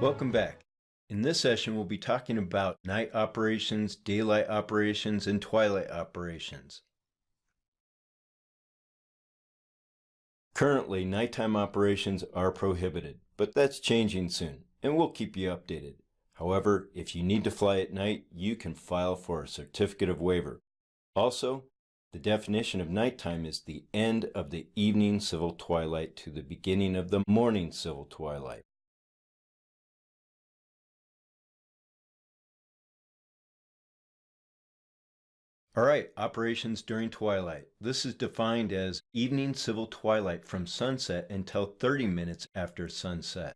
Welcome back. In this session, we'll be talking about night operations, daylight operations, and twilight operations. Currently, nighttime operations are prohibited, but that's changing soon, and we'll keep you updated. However, if you need to fly at night, you can file for a certificate of waiver. Also, the definition of nighttime is the end of the evening civil twilight to the beginning of the morning civil twilight. All right, operations during twilight. This is defined as evening civil twilight from sunset until 30 minutes after sunset.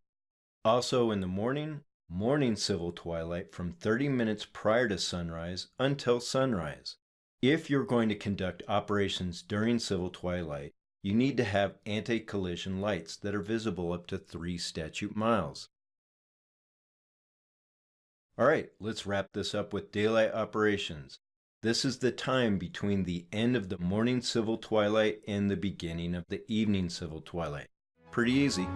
Also in the morning, morning civil twilight from 30 minutes prior to sunrise until sunrise. If you're going to conduct operations during civil twilight, you need to have anti-collision lights that are visible up to 3 statute miles. All right, let's wrap this up with daylight operations. This is the time between the end of the morning civil twilight and the beginning of the evening civil twilight. Pretty easy.